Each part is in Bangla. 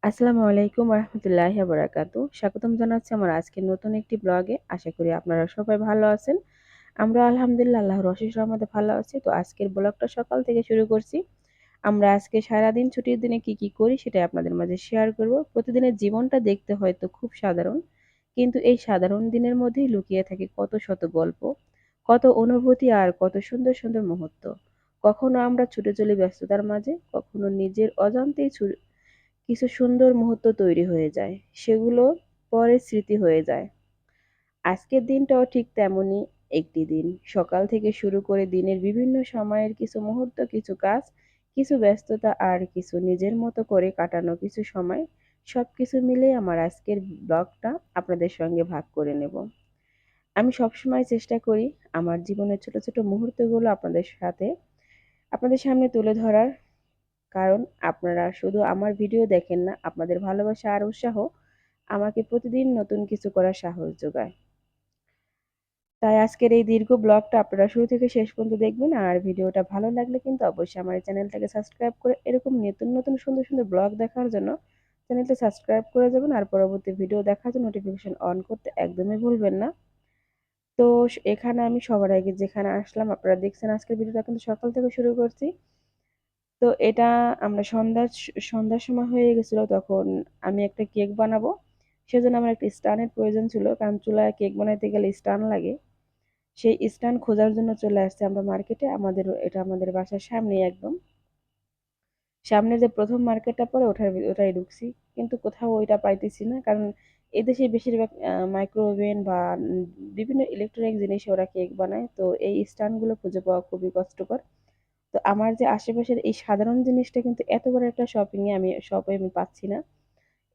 আসসালামু আলাইকুম রহমতুল্লাহি বারাকাতু। স্বাগতম জানাচ্ছি আমার আজকের নতুন একটি ব্লগে। আশা করি আপনারা সবাই ভালো আছেন। আমরা আলহামদুলিল্লাহ আল্লাহর অশেষ রহমতে ভালো আছি। তো আজকের ব্লগটা সকাল থেকে শুরু করছি। আমরা আজকে সারাদিন ছুটির দিনে কি করি সেটাই আপনাদের মাঝে শেয়ার করব। প্রতিদিনের জীবনটা দেখতে হয়তো খুব সাধারণ, কিন্তু এই সাধারণ দিনের মধ্যেই লুকিয়ে থাকে কত শত গল্প, কত অনুভূতি আর কত সুন্দর সুন্দর মুহূর্ত। কখনো আমরা ছুটে চলি ব্যস্ততার মাঝে, কখনো নিজের অজান্তেই কিছু সুন্দর মুহূর্ত তৈরি হয়ে যায়, সেগুলো পরে স্মৃতি হয়ে যায়। আজকের দিনটাও ঠিক তেমনই একটি দিন। সকাল থেকে শুরু করে দিনের বিভিন্ন সময়ের কিছু মুহূর্ত, কিছু কাজ, কিছু ব্যস্ততা আর কিছু নিজের মতো করে কাটানো কিছু সময়, সবকিছু মিলে আমার আজকের ব্লগটা আপনাদের সঙ্গে ভাগ করে নেব। আমি সবসময় চেষ্টা করি আমার জীবনের ছোট ছোট মুহূর্তগুলো আপনাদের সামনে তুলে ধরার। কারণ আপনারা শুধু আমার ভিডিও দেখেন না, আপনাদের ভালোবাসা আর উৎসাহ আমাকে প্রতিদিন নতুন কিছু করার সাহস যোগায়। তাই আজকের এই দীর্ঘ ব্লগটা আপনারা শুরু থেকে শেষ পর্যন্ত দেখবেন। আর ভিডিওটা ভালো লাগলে কিন্তু অবশ্যই আমার এই চ্যানেলটাকে সাবস্ক্রাইব করে এরকম নতুন নতুন সুন্দর সুন্দর ব্লগ দেখার জন্য চ্যানেলটা সাবস্ক্রাইব করে যাবেন। আর পরবর্তী ভিডিও দেখার জন্য নোটিফিকেশন অন করতে একদমই ভুলবেন না। তো এখানে আমি সবার আগে যেখানে আসলাম, আপনারা দেখছেন আজকের ভিডিওটা কিন্তু সকাল থেকে শুরু করছি। তো এটা আমরা সন্ধ্যার সময় হয়ে গেছিল, তখন আমি একটা কেক বানাবো। সেজন্য আমার একটা স্ট্যান্ডের প্রয়োজন ছিল, কারণ চুলায় কেক বানাইতে গেলে স্ট্যান্ড লাগে। সেই স্ট্যান্ড খোঁজার জন্য চলে আসছে আমরা মার্কেটে। আমাদের বাসার সামনেই একদম সামনে যে প্রথম মার্কেটটা পড়ে ওটাই ঢুকছি, কিন্তু কোথাও ওইটা পাইতেছি না। কারণ এদেশে বেশিরভাগ মাইক্রোওভেন বা বিভিন্ন ইলেকট্রনিক জিনিসে ওরা কেক বানায়, তো এই স্ট্যান্ডগুলো খুঁজে পাওয়া খুবই কষ্টকর। তো আমার যে আশেপাশের এই সাধারণ জিনিসটা কিন্তু এত বড় একটা শপে আমি পাচ্ছি না।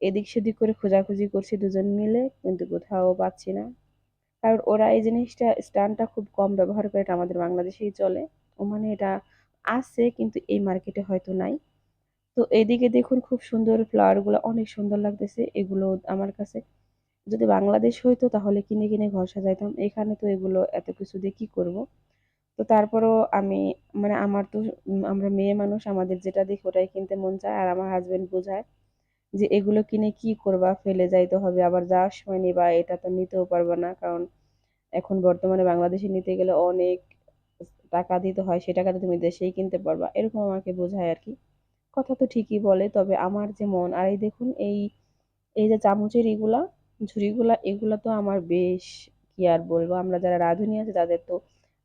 এদিক সেদিক করে খোঁজাখুঁজি করছি দুজন মিলে, কিন্তু কোথাও পাচ্ছি না। কারণ ওরা এই জিনিসটা স্ট্যান্ডটা খুব কম ব্যবহার করে, এটা আমাদের বাংলাদেশেই চলে। ওমানে এটা আছে কিন্তু এই মার্কেটে হয়তো নাই। তো এইদিকে দেখুন, খুব সুন্দর ফ্লাওয়ার গুলো, অনেক সুন্দর লাগতেছে এগুলো আমার কাছে। যদি বাংলাদেশ হইতো তাহলে কিনে কিনে ঘর সাজাইতাম। এখানে তো এগুলো এত কিছু দিয়ে কি করব। তো তারপরও আমি, মানে আমার তো আমরা মেয়ে মানুষ, আমাদের যেটা দেখি ওটাই কিনতে মন চায়। আর আমার হাজবেন্ড বোঝায় যে এগুলো কিনে কি করবা, ফেলে যাইতে হবে, আবার যাওয়ার সময় নিবা, এটা তো নিতেও পারবা না। কারণ এখন বর্তমানে বাংলাদেশে নিতে গেলে অনেক টাকা দিতে হয়, সে টাকাতে তুমি দেশেই কিনতে পারবা, এরকম আমাকে বোঝায় আর কি। কথা তো ঠিকই বলে, তবে আমার যে মন। আর এই দেখুন, এই যে চামচের ঝুড়িগুলা, এগুলা তো আমার বেশ, কি আর বলবো, আমরা যারা রাঁধুনি আছে তাদের তো।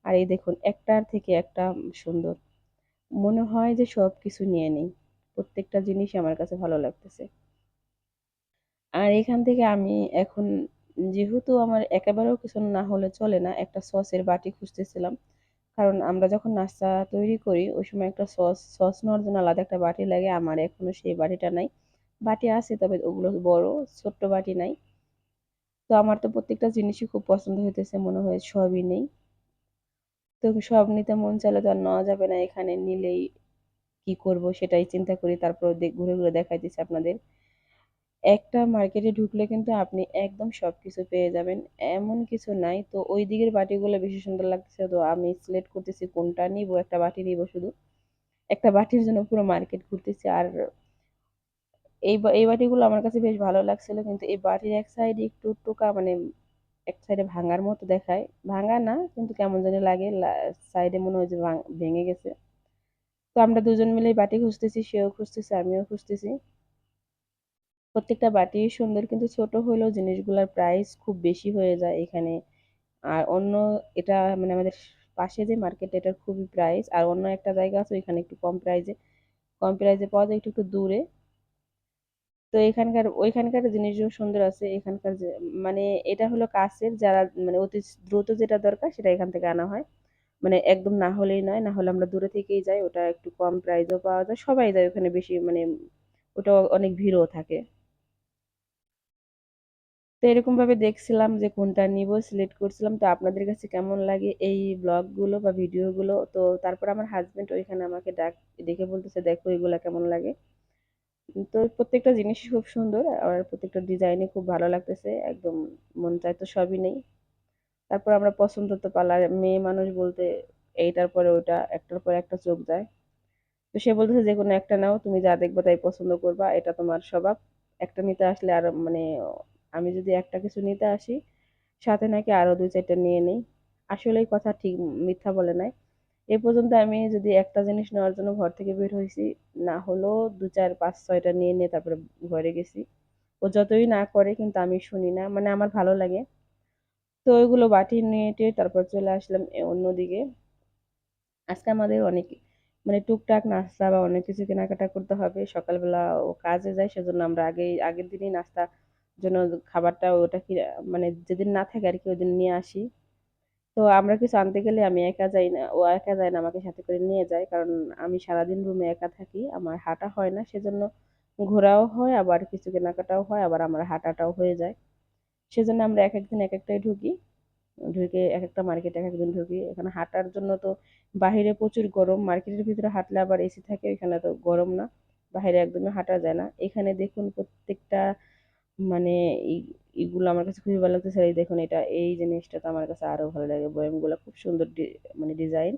আর এই দেখুন, একটার থেকে একটা সুন্দর। মনে হয় যে সব কিছু নিয়ে নেই, প্রত্যেকটা জিনিসই আমার কাছে ভালো লাগতেছে। আর এখান থেকে আমি এখন, যেহেতু আমার একেবারেও কিছু না হলে চলে না, একটা সসের বাটি খুঁজতেছিলাম। কারণ আমরা যখন নাস্তা তৈরি করি ওই সময় একটা সস নেওয়ার জন্য আলাদা একটা বাটি লাগে। আমার এখনো সেই বাটিটা নাই। বাটি আছে, তবে ওগুলো বড়, ছোট্ট বাটি নাই। তো আমার তো প্রত্যেকটা জিনিসই খুব পছন্দ হইতেছে, মনে হয় সবই নেই। তো সব নিতে মন চাইলে তো আর নেওয়া যাবে না, এখানে নিলেই কি করব সেটাই চিন্তা করি। তারপর ঘুরে ঘুরে দেখাইতেছি আপনাদের। একটা মার্কেটে ঢুকলে কিন্তু আপনি একদম সবকিছু পেয়ে যাবেন, এমন কিছু নাই। তো ওই দিকের বাটিগুলো বেশি সুন্দর লাগতেছে, তো আমি সিলেক্ট করতেছি কোনটা নিব। একটা বাটি নিব শুধু, একটা বাটির জন্য পুরো মার্কেট ঘুরতেছি। আর এই বাটিগুলো আমার কাছে বেশ ভালো লাগছিল, কিন্তু এই বাটির এক সাইডে একটু টোকা, মানে এক সাইডে ভাঙার মতো দেখায়। ভাঙা না, কিন্তু কেমন জানি লাগে, সাইডে মনে হয় যে ভেঙে গেছে। তো আমরা দুজন মিলে বাটি খুঁজতেছি, সেও খুঁজতেছে আমিও খুঁজতেছি। প্রত্যেকটা বাটি সুন্দর, কিন্তু ছোট হলেও জিনিসগুলোর প্রাইস খুব বেশি হয়ে যায় এখানে। আর অন্য, এটা মানে আমাদের পাশে যে মার্কেট, এটার খুবই প্রাইস। আর অন্য একটা জায়গা আছে ওইখানে একটু কম প্রাইজে পাওয়া যায়, একটু একটু দূরে। তো ওইখানকার জিনিসগুলো সুন্দর আছে। এখানকার যে, মানে এটা হলো কাছের, যারা মানে অতি দ্রুত যেটা দরকার সেটা এখান থেকে আনা হয়। মানে একদম না হলেই নয়, না হলে আমরা দূরে থেকেই যাই, ওটা একটু কম প্রাইসও পাওয়া যায়, সবাই যায় ওখানে বেশি, মানে ওটা অনেক ভিড়ও থাকে। তো এরকম ভাবে দেখছিলাম যে কোনটা নিব, সিলেক্ট করছিলাম। তো আপনাদের কাছে কেমন লাগে এই ব্লগগুলো বা ভিডিওগুলো? তো তারপর আমার হাজবেন্ড ওইখানে আমাকে দেখে বলতেছে, দেখো এগুলা কেমন লাগে। তো প্রত্যেকটা জিনিসই খুব সুন্দর, আর প্রত্যেকটা ডিজাইনই খুব ভালো লাগতেছে, একদম মন চায় তো সবই নেই। তারপর আমরা পছন্দ তো পার্লার, মেয়ে মানুষ বলতে এইটার পরে ওটা, একটার পর একটা চোখ যায়। তো সে বলতেছে যে কোনো একটা নাও, তুমি যা দেখবে তাই পছন্দ করবা, এটা তোমার স্বভাব। একটা নিতে আসলে আর মানে আমি যদি একটা কিছু নিতে আসি সাথে নাকি আরো 2-4টা নিয়ে নেই। আসলে এই কথা ঠিক মিথ্যা বলে নাই। এ পর্যন্ত আমি যদি একটা জিনিস নেওয়ার জন্য ঘর থেকে বের হয়েছি, না হলেও 2, 4, 5, 6টা নিয়ে নিয়ে তারপরে ঘরে গেছি। ও যতই না করে কিন্তু আমি শুনি না, মানে আমার ভালো লাগে। তো ওইগুলো বাটি নিয়ে টেয়ে তারপর চলে আসলাম অন্যদিকে। আজকে আমাদের অনেক মানে টুকটাক নাস্তা বা অনেক কিছু কেনাকাটা করতে হবে। সকালবেলা ও কাজে যায়, সেজন্য আমরা আগের দিনই নাস্তা জন্য খাবারটা ওটা কি মানে যেদিন না থাকে আর কি ওই দিন নিয়ে আসি। তো আমরা কিছু আনতে গেলে আমি একা যাই না, ও একা যায় না, আমাকে সাথে করে নিয়ে যায়। কারণ আমি সারাদিন রুমে একা থাকি, আমার হাঁটা হয় না, সেজন্য ঘোরাও হয়, আবার কিছু কেনাকাটাও হয়, আবার আমার হাঁটাটাও হয়ে যায়। সেজন্য আমরা এক একদিন এক একটাই ঢুকি, ঢুকে এক একটা মার্কেটে এক একদিন ঢুকি। এখানে হাঁটার জন্য তো বাহিরে প্রচুর গরম, মার্কেটের ভিতরে হাঁটলে আবার এসি থাকে, এখানে তো গরম না, বাইরে একদমই হাঁটা যায় না। এখানে দেখুন প্রত্যেকটা মানে এইগুলো আমার কাছে খুবই ভালো লাগতেছে। এই দেখুন এটা, এই জিনিসটা তো আমার কাছে আরো ভালো লাগে, বয়ামগুলো খুব সুন্দর মানে ডিজাইন,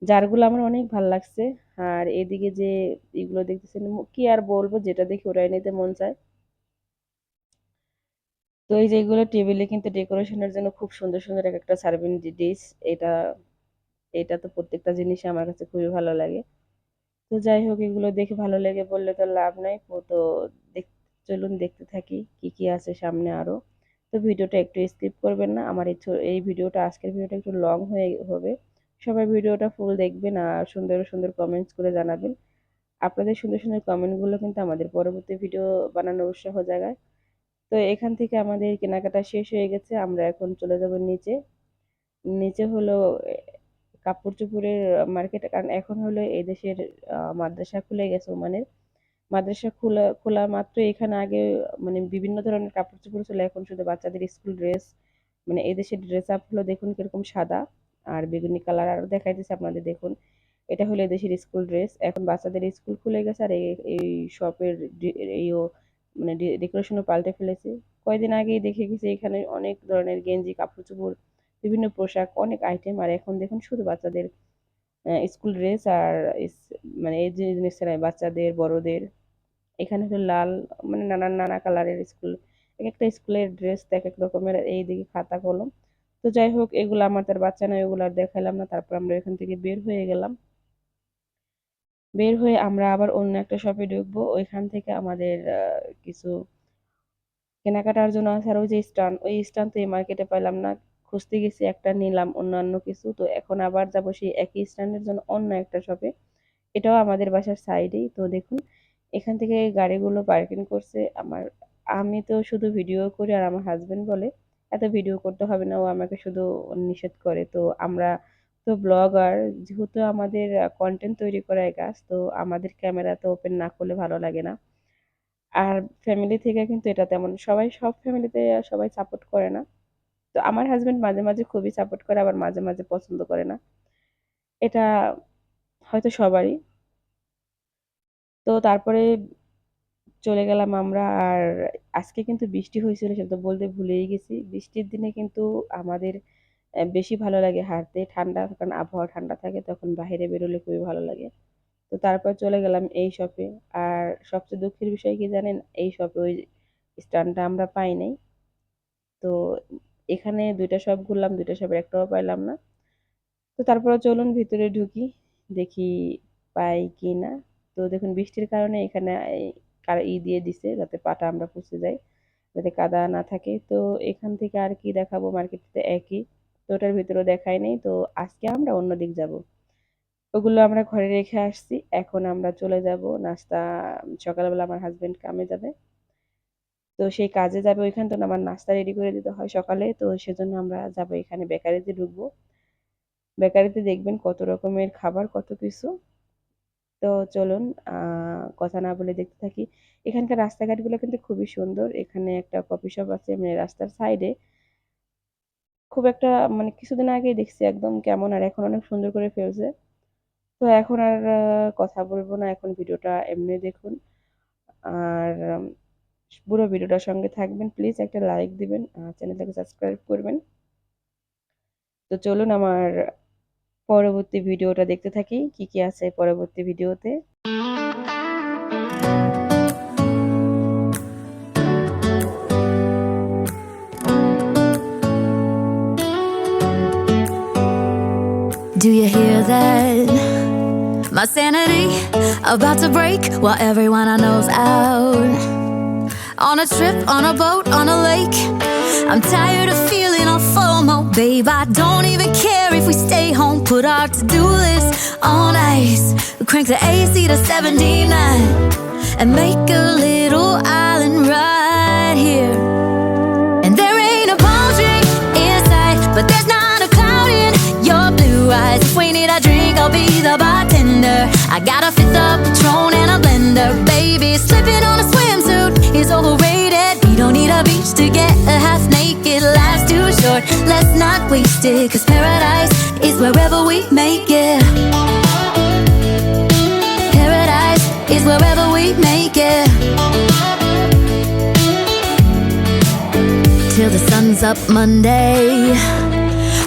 জারগুলো আমার অনেক ভালো লাগছে। আর এদিকে যে এগুলো দেখতেছেন, কি আর বলবো, যেটা দেখি ওটাই নিতে মন চায়। তো এই যে এগুলো টেবিলে কিন্তু ডেকোরেশনের জন্য খুব সুন্দর সুন্দর এক একটা সার্ভিং ডিশ। এটা এটা তো প্রত্যেকটা জিনিসই আমার কাছে খুবই ভালো লাগে। তো যাই হোক, এগুলো দেখে ভালো লেগে বললে তো লাভ নাই। তো দেখ, চলুন দেখতে থাকি কি কি আছে সামনে আরো। তো ভিডিওটা একটু স্কিপ করবেন না, আমার এই ভিডিওটা, আজকের ভিডিওটা একটু লং হয়ে হবে। সবাই ভিডিওটা ফুল দেখবেন আর সুন্দর সুন্দর কমেন্টস করে জানাবেন। আপনাদের সুন্দর সুন্দর কমেন্টগুলো কিন্তু আমাদের পরবর্তী ভিডিও বানানোর উৎসাহ জাগায়। তো এখান থেকে আমাদের কেনাকাটা শেষ হয়ে গেছে, আমরা এখন চলে যাব নিচে। নিচে হলো কাপড় চোপড়ের মার্কেট, কারণ এখন হলো এই দেশের মাদ্রাসা খুলে গেছে ওমানের। মাদ্রাসা খোলা খোলা মাত্র এখানে আগে মানে বিভিন্ন ধরনের কাপড় চোপড় ছিল, এখন শুধু বাচ্চাদের স্কুল ড্রেস, মানে এই দেশের ড্রেস আপ হলো দেখুন কিরকম সাদা আর বেগুনি কালার, আর দেখাই দিচ্ছে আপনাদের দেখুন, এটা হলো এদেশের স্কুল ড্রেস। এখন বাচ্চাদের স্কুল খুলে গেছে আর এই শপের এইও মানে ডেকোরেশনও পাল্টে ফেলেছে। কয়দিন আগেই দেখে গেছি এখানে অনেক ধরনের গেঞ্জি, কাপড় চোপড়, বিভিন্ন পোশাক, অনেক আইটেম। আর এখন দেখুন শুধু বাচ্চাদের স্কুল ড্রেস আর মানে এই জিনিস ছাড়া বাচ্চাদের বড়দের। এখানে হলো লাল, মানে নানা কালারের স্কুল, এক একটা স্কুলের ড্রেস এক এক রকমের, এইদিকে খাতা কলম। তো যাই হোক, এগুলো আমার তার বাচ্চা নয়, এগুলো আর দেখালাম না। তারপর আমরা এখান থেকে বের হয়ে গেলাম। বের হয়ে আমরা আবার অন্য একটা শপে ঢুকবো, ওইখান থেকে আমাদের কিছু কেনাকাটার জন্য আছে। আর ওই যে স্টান, ওই স্টান তো এই মার্কেটে পাইলাম না, খুঁজতে গেছি, একটা নিলাম অন্যান্য কিছু। তো এখন আবার যাবো সেই একই স্ট্যান্ডের জন্য অন্য একটা শপে, এটাও আমাদের বাসার সাইডেই। তো দেখুন এখান থেকে গাড়িগুলো পার্কিং করছে। আমি তো শুধু ভিডিও করি আর আমার হাজবেন্ড বলে এত ভিডিও করতে হবে না, ও আমাকে শুধু নিষেধ করে। তো আমরা তো ব্লগার, যেহেতু আমাদের কন্টেন্ট তৈরি করার কাজ, তো আমাদের ক্যামেরা তো ওপেন না করলে ভালো লাগে না। আর ফ্যামিলি থেকে কিন্তু এটা তেমন সবাই, সব ফ্যামিলিতে সবাই সাপোর্ট করে না। তো আমার হাজবেন্ড মাঝে মাঝে খুবই সাপোর্ট করে, আবার মাঝে মাঝে পছন্দ করে না, এটা হয়তো সবারই। তো তারপরে চলে গেলাম আমরা। আর আজকে কিন্তু বৃষ্টি হয়েছিল, সেটা তো বলতে ভুলেই গেছি। বৃষ্টির দিনে কিন্তু আমাদের বেশি ভালো লাগে হাঁটতে, ঠান্ডা, কারণ আবহাওয়া ঠান্ডা থাকে, তখন বাইরে বেরোলে খুবই ভালো লাগে। তো তারপর চলে গেলাম এই শপে। আর সবচেয়ে দুঃখের বিষয় কি জানেন, এই শপে ওই স্ট্যান্ডটা আমরা পাই নাই। তো এখানে দুইটা শপ ঘুরলাম, দুইটা শপের একটাও পাইলাম না। তো তারপরে চলুন ভিতরে ঢুকি, দেখি পাই কি না। তো দেখুন বৃষ্টির কারণে এখানে দিয়ে দিছে যাতে পাটা আমরা পুষে যাই, যাতে কাদা না থাকে। তো এখান থেকে আর কি দেখাবো, মার্কেটে একই, তো ওটার ভিতরে দেখাই নেই। তো আজকে আমরা অন্য দিক যাব, ওগুলো আমরা ঘরে রেখে আসছি। এখন আমরা চলে যাব নাস্তা, সকালবেলা আমার হাজবেন্ড কামে যাবে, তো সেই কাজে যাবে ওইখান, তো আমার নাস্তা রেডি করে দিতে হয় সকালে। তো সেজন্য আমরা যাব এখানে বেকারিতে ঢুকবো। বেকারিতে দেখবেন কত রকমের খাবার, কত কিছু। তো চলুন কথা না বলে দেখতে থাকি। এখানকার রাস্তাঘাটগুলো কিন্তু খুবই সুন্দর। এখানে একটা কফি শপ আছে মানে রাস্তার সাইডে, খুব একটা মানে কিছুদিন আগেই দেখছি একদম কেমন, আর এখন অনেক সুন্দর করে ফেলছে। তো এখন আর কথা বলবো না, এখন ভিডিওটা এমনি দেখুন। আর পুরো ভিডিওটার সঙ্গে থাকবেন, প্লিজ একটা লাইক দিবেন, চ্যানেলটাকে সাবস্ক্রাইব করবেন। তো চলুন আমার পরবর্তী ভিডিওটা দেখতে থাকি, কি কি আছে পরবর্তী ভিডিওতে। bed. My sanity about to break while everyone I know's out. On a trip, on a boat, on a lake. I'm tired of feeling all FOMO, babe. I don't even care if we stay home. Put our to-do list on ice. We crank the AC to 79 and make a little island right here. And there ain't a palm tree in sight, but there's not a cloud in your blue eyes. If we need a drink, I'll be the bartender. I got a fifth of Patron and a blender, baby. Slipping on a swimsuit is overrated. We don't need a beach to get a half naked. Life's too short, let's not waste it. Cause paradise is wherever we make it. Paradise is wherever we make it. Till the sun's up Monday,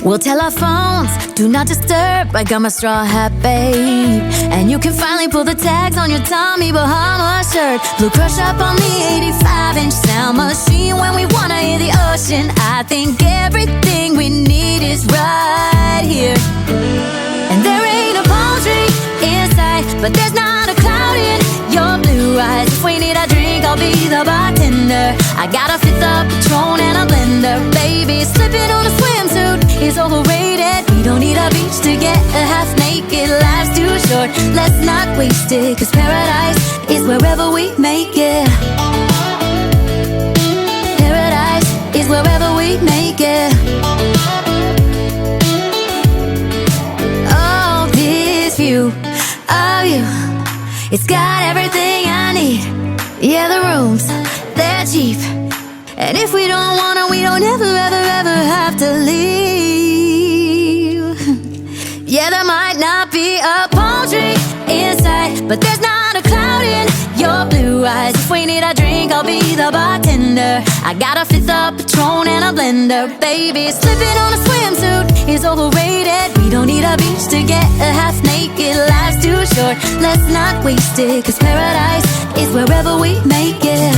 we'll tell our phones, do not disturb. I got my straw hat, babe. And you can finally pull the tags on your Tommy Bahama shirt. Blue crush up on the 85-inch sound machine when we wanna hear the ocean. I think everything we need is right here. And there ain't a palm tree in sight, but there's not a cloud in your blue eyes. If we need a drink, I'll be the bartender. I got a fifth of Patron and a blender, baby. Slipping on a swimsuit is overrated. We don't need a beach to get a half naked. Life's too short, let's not waste it. Cause paradise is wherever we make it. Paradise is wherever we make it. Oh, this view of you, it's got everything I need. Yeah, the rooms, they're cheap. And if we don't wanna, we don't ever, ever, ever have to leave. Yeah, there might not be a palm tree in sight, but there's not a cloud in your blue eyes. If we need a drink, I'll be the bartender. I got a fifth of Patron and a blender, baby. Slipping on a swimsuit is overrated. We don't need a beach to get a half naked. Life's too short, let's not waste it. Cause paradise is wherever we make it.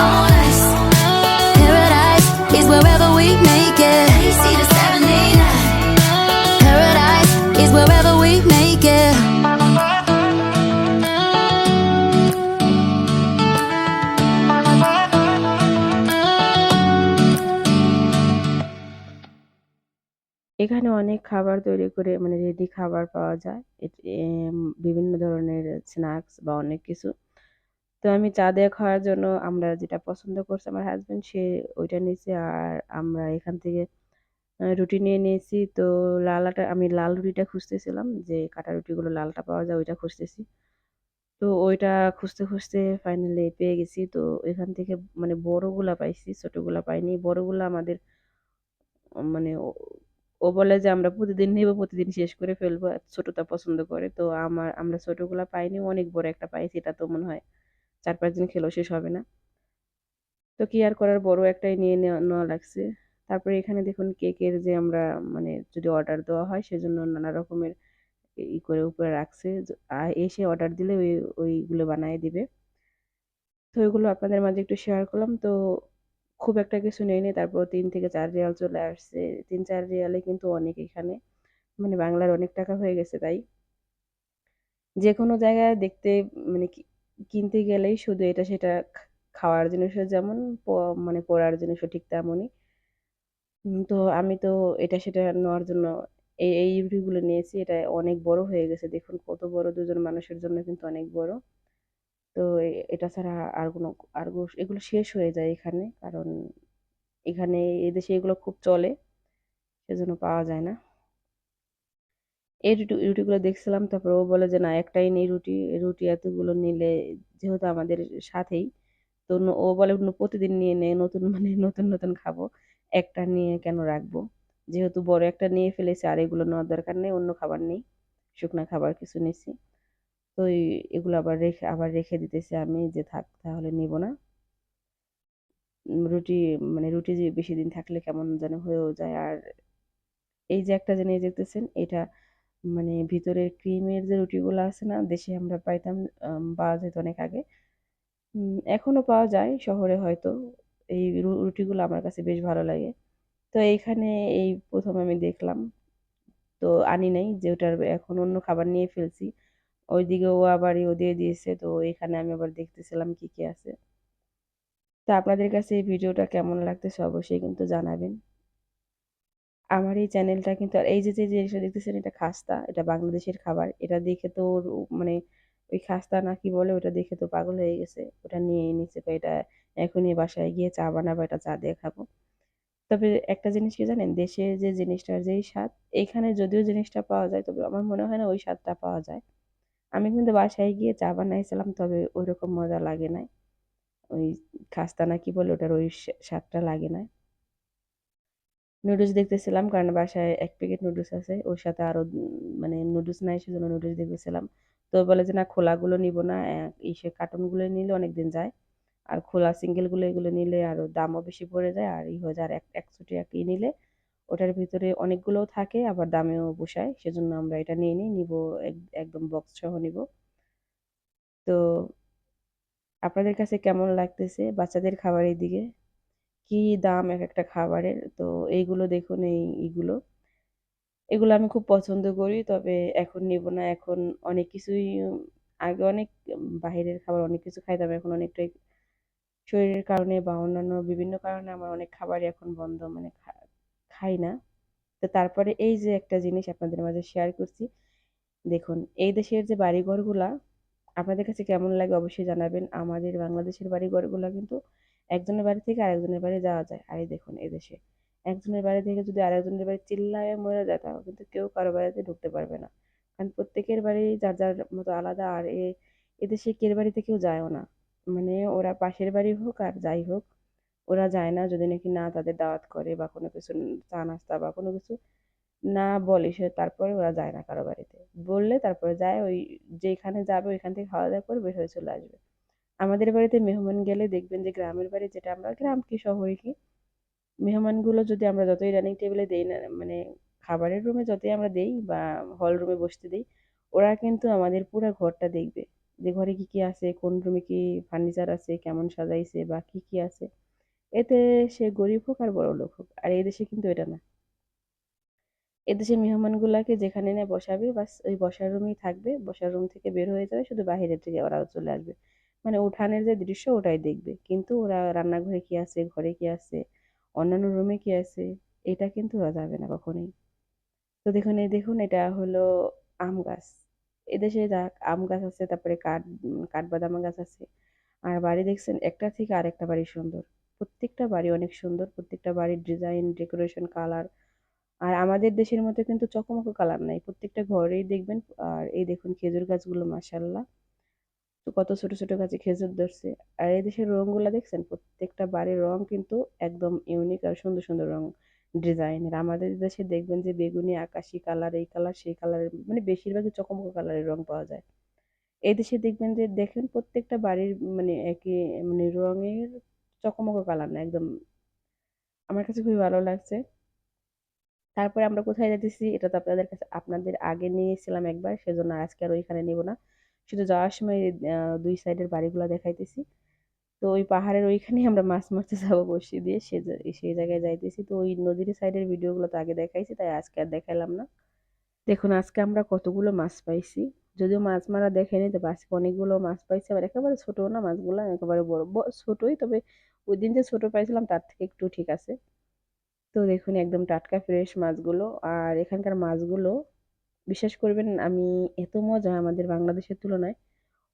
On ice. Paradise is wherever we make it. AC to 79. Paradise is wherever we make it. এখানে অনেক খাবার তৈরি করে মানে রেডি খাবার পাওয়া যায়। বিভিন্ন ধরনের স্ন্যাক্স বা অনেক কিছু। তো আমি চা দিয়ে খাওয়ার জন্য আমরা যেটা পছন্দ করছি আমার হাসব্যান্ড সে ওইটা নিয়েছে আর আমরা এখান থেকে রুটি নিয়ে নিয়েছি। তো আমি লাল রুটিটা খুঁজতেছিলাম যে কাটা রুটিগুলো লালটা পাওয়া যায় ওইটা খুঁজতেছি। তো ওইটা খুঁজতে, খুঁজতে ফাইনালি পেয়ে গেছি। তো এখান থেকে মানে বড়গুলা পাইছি, ছোটগুলা পাইনি। বড়গুলা আমাদের মানে ও বলে যে আমরা প্রতিদিন নিব, প্রতিদিন শেষ করে ফেলবো। ছোটটা পছন্দ করে। তো আমরা ছোটগুলা পাইনি। অনেক বড় একটা পাইছি। এটা তো মনে হয় ৪-৫ দিন খেলেও শেষ হবে না। তো কি আর করার বড় একটাই নিয়ে নেওয়া লাগছে। তারপরে এখানে দেখুন কেকের যে আমরা মানে যদি অর্ডার দেওয়া হয় সেজন্য নানা রকমের করে উপরে রাখছে। এসে অর্ডার দিলে ওইগুলো বানায় দিবে। তো ওইগুলো আপনাদের মাঝে একটু শেয়ার করলাম। তো খুব একটা কিছু নেইনি। তারপর ৩ থেকে ৪ রিয়াল চলে আসছে। ৩-৪ রিয়ালে কিন্তু অনেক এখানে। মানে বাংলার অনেক টাকা হয়ে গেছে তাই। যেকোনো জায়গায় দেখতে মানে কিনতে গেলেই শুধু এটা সেটা খাওয়ার জিনিসও যেমন মানে পড়ার জিনিসও ঠিক তেমনই। তো আমি তো এটা সেটা নেওয়ার জন্য এই ইউরিগুলো নিয়েছি। এটা অনেক বড় হয়ে গেছে। দেখুন কত বড় ২ জন মানুষের জন্য কিন্তু অনেক বড়। তো এটা ছাড়া আর এগুলো শেষ হয়ে যায় এখানে। কারণ এখানে এদেশে এগুলো খুব চলে। সেজন্য পাওয়া যায় না। এই রুটিগুলো দেখছিলাম তারপর ও বলে যে না একটাই নেই রুটি। রুটি এতগুলো নিলে যেহেতু আমাদের সাথেই তো ও বলে প্রতিদিন নিয়ে নে নতুন মানে নতুন, নতুন খাবো। একটা নিয়ে কেন রাখবো? যেহেতু বড় একটা নিয়ে ফেলেছি আর এগুলো নেওয়ার দরকার নেই। অন্য খাবার নেই। শুকনা খাবার কিছু নিছি। তো এগুলো আবার রেখে দিতেছি আমি যে থাক তাহলে নিব না। রুটি মানে রুটি যে বেশি দিন থাকলে কেমন যেন হয়েও যায়। আর এই যে একটা জিনিস দেখতেছেন এটা মানে ভিতরের ক্রিমের যে রুটিগুলো আছে না দেশে আমরা পাইতাম পাওয়া যেত অনেক আগে। এখনো পাওয়া যায় শহরে হয়তো। এই রুটিগুলো আমার কাছে বেশ ভালো লাগে। তো এইখানে এই ১ম আমি দেখলাম। তো আনি নাই, যে ওটার এখন অন্য খাবার নিয়ে ফেলছি। ওইদিকে ও আবার দিয়ে দিয়েছে, তো এখানে আমি আবার দেখতেছিলাম কি কি আছে। তো আপনাদের কাছে এই ভিডিওটা কেমন লাগতেছে অবশ্যই কিন্তু জানাবেন। আমার এই চ্যানেলটা কিন্তু, আর এই যে জিনিসটা দেখতেছেন এটা খাস্তা, এটা বাংলাদেশের খাবার। এটা দেখে তো ওর মানে ওই খাস্তা না কি বলে, ওটা দেখে তো পাগল হয়ে গেছে, ওটা নিয়ে নিচ্ছে। তো এটা এখনই বাসায় গিয়ে চা বানাবো, এটা চা দিয়ে খাবো। তবে একটা জিনিস কি জানেন, দেশে যে জিনিসটার যেই স্বাদ, এইখানে যদিও জিনিসটা পাওয়া যায়, তবে আমার মনে হয় না ওই স্বাদটা পাওয়া যায়। আমি কিন্তু বাসায় গিয়ে চা বানাইছিলাম, তবে ওইরকম মজা লাগে নাই। ওই খাস্তা না কি বলে ওটার ওই স্বাদটা লাগে না। নুডলস দেখতেছিলাম, কারণ বাসায় ১ প্যাকেট নুডলস আছে। ওর সাথে আরো মানে নুডলস নাই, সেজন্য নুডলস দেখতেছিলাম। তো বলে যে, "না খোলাগুলো নিব না। কার্টুনগুলো নিলে অনেকদিন যায়। আর খোলা সিঙ্গেল গুলো এগুলো নিলে আরো দামও বেশি পড়ে যায়। আর হয়ে যায়। আর একচুটি নিলে ওটার ভিতরে অনেকগুলোও থাকে, আবার দামেও পোষায়। সেজন্য আমরা এটা নিয়ে নিই। নিবো একদম বক্স সহ নিবো।" তো আপনাদের কাছে কেমন লাগতেছে বাচ্চাদের খাবারের দিকে? কি দাম একেকটা খাবারের। তো এইগুলো দেখুন, এগুলো আমি খুব পছন্দ করি। তবে এখন নিব না। এখন অনেক কিছুই আগে অনেক বাহিরের খাবার অনেক কিছু খাইতাম। এখন অনেকটাই শরীরের কারণে বা অন্যান্য বিভিন্ন কারণে আমার অনেক খাবারই এখন বন্ধ, মানে খাই না। তো তারপরে এই যে একটা জিনিস আপনাদের মাঝে শেয়ার করছি। দেখুন, এই দেশের যে বাড়িঘরগুলা আপনাদের কাছে কেমন লাগে অবশ্যই জানাবেন। আমাদের বাংলাদেশের বাড়িঘরগুলা কিন্তু একজনের বাড়ি থেকে আরেকজনের বাড়ি যাওয়া যায়। আর এই দেখুন এদেশে একজনের বাড়ি থেকে যদি আরেকজনের বাড়ি চিল্লায়ে মরে যায়, তাও কিন্তু কেউ কারো বাড়িতে ঢুকতে পারবে না। কারণ প্রত্যেকের বাড়ি যার যার মতো আলাদা। আর এদেশে কের বাড়িতে কেউ যায়ও না। মানে ওরা পাশের বাড়ি হোক আর যাই হোক, ওরা যায় না যদি নাকি না তাদের দাওয়াত করে বা কোনো কিছু চা নাস্তা বা কোনো কিছু না বলে, সে তারপরে ওরা যায় না কারো বাড়িতে। বললে তারপরে যায়, ওই যেখানে যাবে ওইখান থেকে খাওয়া দাওয়া করে বের হয়ে চলে আসবে। আমাদের বাড়িতে মেহমান গেলে দেখবেন যে গ্রামের বাড়ি, যেটা আমরা গ্রাম কি শহরে কি, মেহমানগুলো যদি আমরা যতই ডাইনিং টেবিলে দেই না, মানে খাবারের রুমে যতই আমরা দেই বা হল রুমে বসতে দেই, ওরা কিন্তু আমাদের পুরো ঘরটা দেখবে, যে ঘরে কি কি আছে, কোন রুমে কি ফার্নিচার আছে, কেমন সাজাইছে বা কি কি আছে। এতে সে গরিব হোক আর বড় লোক হোক। আর এই দেশে কিন্তু এটা না। এদেশের মেহমানগুলাকে যেখানে এনে বসাবে, বাস ওই বসার রুমেই থাকবে, বসার রুম থেকে বের হয়ে যাবে, শুধু বাহিরের থেকে ওরাও চলে আসবে। মানে উঠানের যে দৃশ্য ওটাই দেখবে, কিন্তু ওরা রান্নাঘরে কি আছে, ঘরে কি আছে, অন্যান্য রুমে কি আছে, এটা কিন্তু ওরা যাবে না কখনোই। তো দেখুন, দেখুন এটা হলো আম গাছ। এদেশে যা আম গাছ আছে, তারপরে কাঠবাদাম গাছ আছে। আর বাড়ি দেখছেন, একটা থেকে আরেকটা বাড়ি সুন্দর। প্রত্যেকটা বাড়ি অনেক সুন্দর, প্রত্যেকটা বাড়ির ডিজাইন, ডেকোরেশন, কালার। আর আমাদের দেশের মতো কিন্তু চকমকো কালার নাই, প্রত্যেকটা ঘরেই দেখবেন। আর এই দেখুন খেজুর গাছগুলো, মাশাল্লাহ, তো কত ছোট ছোট গাছে খেজুর ধরছে। আর এই দেশের রংগুলা দেখছেন, প্রত্যেকটা বাড়ির রং কিন্তু একদম ইউনিক আর সুন্দর সুন্দর রং ডিজাইনের। আমাদের দেশে দেখবেন যে বেগুনি, আকাশি কালার, এই কালার সেই কালারের, মানে বেশিরভাগই চকমকো কালারের রং পাওয়া যায়। এই দেশে দেখবেন যে দেখেন প্রত্যেকটা বাড়ির মানে একই, মানে রঙের চকমকো কালার না একদম। আমার কাছে খুবই ভালো লাগছে। তারপরে আমরা কোথায় যাইতেছি এটা তো আপনাদের আগে নিয়েছিলাম একবার, সেজন্য আজকে আর ওইখানে নিব না। শুধু যাওয়ার সময় ২ সাইডের বাড়িগুলা দেখাইতেছি। তো ওই পাহাড়ের ওইখানেই আমরা মাছ মারতে যাবো বড়শি দিয়ে, সেই জায়গায় যাইতেছি। তো ওই নদীর সাইডের ভিডিওগুলো তো আগে দেখাইছি, তাই আজকে আর দেখাইলাম না। দেখুন আজকে আমরা কতগুলো মাছ পাইছি। যদিও মাছ মারা দেখাইনি, তবে আজকে অনেকগুলো মাছ পাইছি। আবার একেবারে ছোট না মাছগুলা, একেবারে বড় ছোটই, তবে ওই দিন যে ছোট পাইছিলাম তার থেকে একটু ঠিক আছে। তো দেখুন একদম টাটকা ফ্রেশ মাছগুলো। আর এখানকার মাছগুলো বিশ্বাস করবেন, আমি এত মজা আমাদের বাংলাদেশের তুলনায়,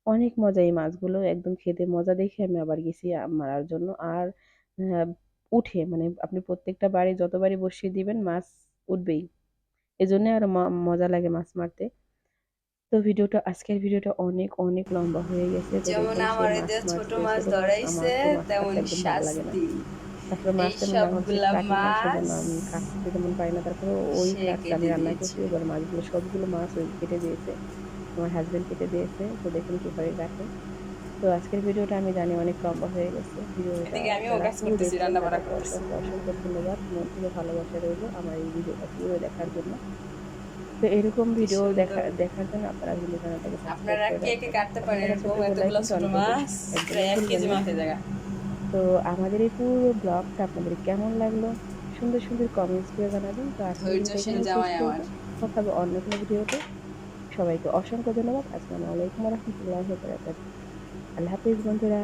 অনেক মজা এই মাছগুলো, একদম খেতে মজা দেখে আমি আবার গেছি মারার জন্য। আর উঠে, মানে আপনি প্রত্যেকটা বাড়ি যতবারই বসিয়ে দিবেন মাছ উঠবেই। এজন্য আরো মজা লাগে মাছ মারতে। তো আজকের ভিডিওটা অনেক অনেক লম্বা হয়ে গেছে। তো যেমন দেখুন সে আমার মাছ এদের ছোট মারছে, মাছ ছোট মাছ, ধরাইছে, আমার তো মাছ কাটতে তেমন একদম ভালো লাগে না। শাস্তি। তারপরে এই মাছটা আমি বাংলাদেশে সবগুলা কাটি না, সেজন্য মাছ আমি কাটতে তেমন পারি না। তারপরে ওই সে কাটছে, আমি কেটে রান্না করছি, দিয়েছে। এবার মাছগুলো সবগুলো মাছ ওই কেটে দিয়েছে, আমার হাজবেন্ড কেটে দিয়েছে। তো দেখুন কিভাবে কাটে। তো আজকের ভিডিওটা আমি জানি অনেক লম্বা হয়ে গেছে। ভিডিওটা এদিকে আমিও যারা কাজ পুরো করতেছি, দেখলেন রান্না বাড়া তাদেরকে করতেছি। অসংখ্য অসংখ্য ধন্যবাদ। মন থেকে ভালোবাসা রইলো আমার এই ভিডিওটা পুরো দেখার জন্য। তো এরকম কি ভিডিও সুন্দর। দেখার জন্য আপনারা কিন্তু চ্যানেলটাকে সাবস্ক্রাইব আপনারা করে কে কে রাখবেন। কাটতে আর পারেন ছোট ছোট এরকম বলায় এতগুলো কিন্তু ছোট অনেকে মাছ? একদমই প্রায় 1 কেজি ভুলবেন না। মাছের জায়গা। তো আমাদের এই পুরো ব্লগটা আপনাদের কেমন লাগলো সুন্দর সুন্দর কমেন্টস করে জানাবেন। তো আজকের ভিডিওটা ধৈর্যশীল এখানেই শেষ জামাই করব। আমার। কথা হবে অন্য কোনো ভিডিওতে। সবাইকে অসংখ্য ধন্যবাদ। আসসালামু আলাইকুম ওয়া রাহমাতুল্লাহি ওয়া বারাকাতুহু। আল্লাহ হাফেজ বন্ধুরা।